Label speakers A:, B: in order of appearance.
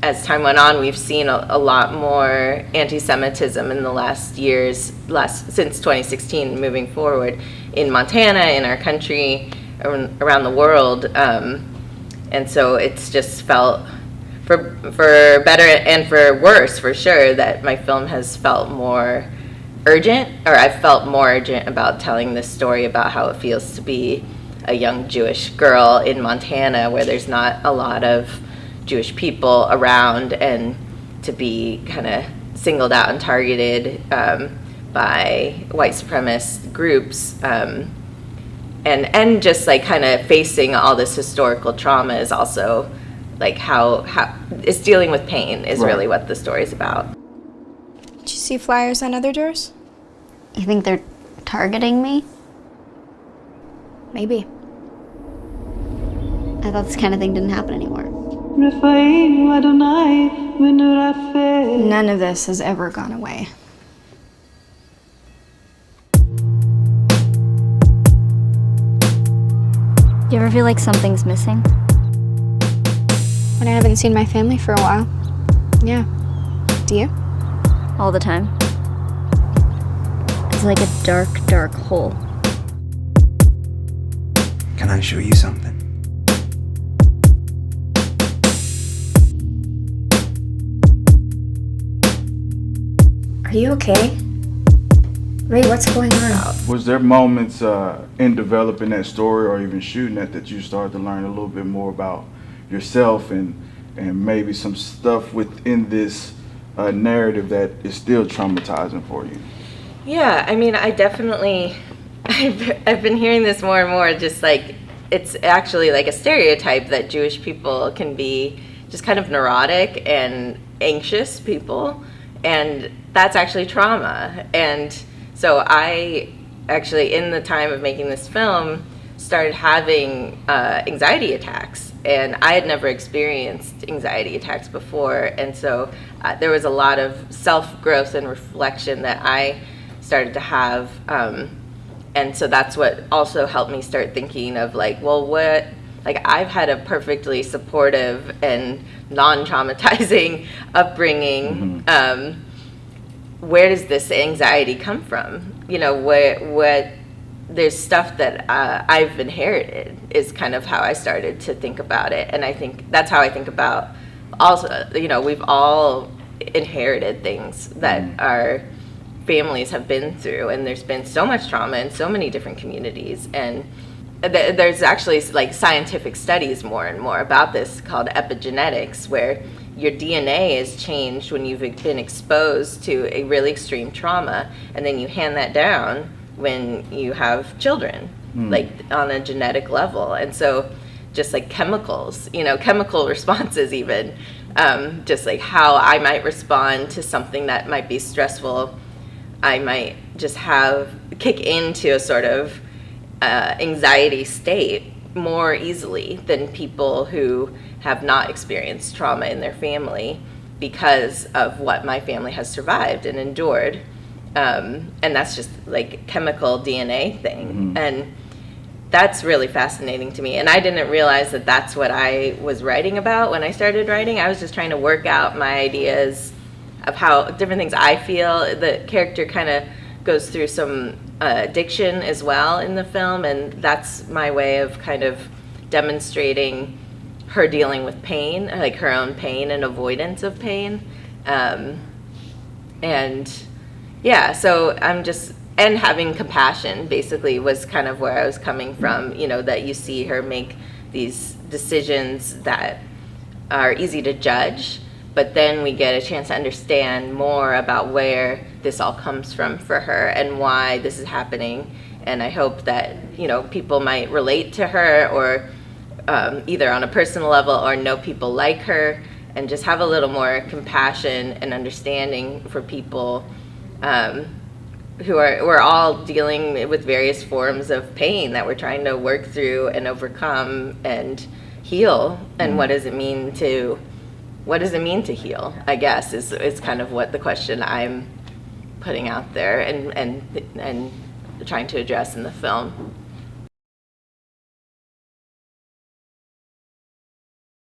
A: As time went on, we've seen a lot more anti-Semitism in the last years, since 2016 moving forward in Montana, in our country, around the world. And so it's just felt, for better and for worse, for sure, that my film has felt more urgent, or I've felt more urgent about telling this story about how it feels to be a young Jewish girl in Montana, where there's not a lot of Jewish people around, and to be kind of singled out and targeted by white supremacist groups, and just like kind of facing all this historical trauma is also like how it's dealing with pain is
B: Right.
A: really what the story is about.
C: Did you see flyers on other doors?
D: You think they're targeting me?
C: Maybe.
D: I thought this kind of thing didn't happen anymore.
C: None of this has ever gone away.
D: Do you ever feel like something's missing?
C: When I haven't seen my family for a while. Yeah. Do you?
D: All the time. It's like a dark, dark hole.
E: Can I show you something?
C: Are you okay? Ray, what's going on?
B: Was there moments in developing that story or even shooting it that you started to learn a little bit more about yourself and maybe some stuff within this narrative that is still traumatizing for you?
A: Yeah, I mean, I definitely, I've been hearing this more and more, just like, it's actually like a stereotype that Jewish people can be just kind of neurotic and anxious people, and that's actually trauma. And so I actually, in the time of making this film, started having anxiety attacks, and I had never experienced anxiety attacks before, and so there was a lot of self-growth and reflection that I started to have, and so that's what also helped me start thinking of like, well, what, like I've had a perfectly supportive and non-traumatizing upbringing. Where does this anxiety come from? You know, what there's stuff that I've inherited is kind of how I started to think about it. And I think that's how I think about also, you know, we've all inherited things that our families have been through, and there's been so much trauma in so many different communities. And there's actually like scientific studies more and more about this called epigenetics, where your DNA is changed when you've been exposed to a really extreme trauma, and then you hand that down when you have children, like on a genetic level. And so just like chemicals, you know, chemical responses even, just like how I might respond to something that might be stressful, I might just kick into a sort of anxiety state more easily than people who have not experienced trauma in their family because of what my family has survived and endured. And that's just like chemical DNA thing. And that's really fascinating to me. And I didn't realize that that's what I was writing about when I started writing. I was just trying to work out my ideas of how different things I feel. The character kind of goes through some addiction as well in the film, and that's my way of kind of demonstrating her dealing with pain, like her own pain and avoidance of pain. And yeah, so I'm just, and having compassion basically was kind of where I was coming from, you know, that you see her make these decisions that are easy to judge, but then we get a chance to understand more about where this all comes from for her and why this is happening. And I hope that, you know, people might relate to her, or either on a personal level or know people like her, and just have a little more compassion and understanding for people we're all dealing with various forms of pain that we're trying to work through and overcome and heal. And what does it mean to heal, I guess, is kind of what the question I'm putting out there and trying to address in the film.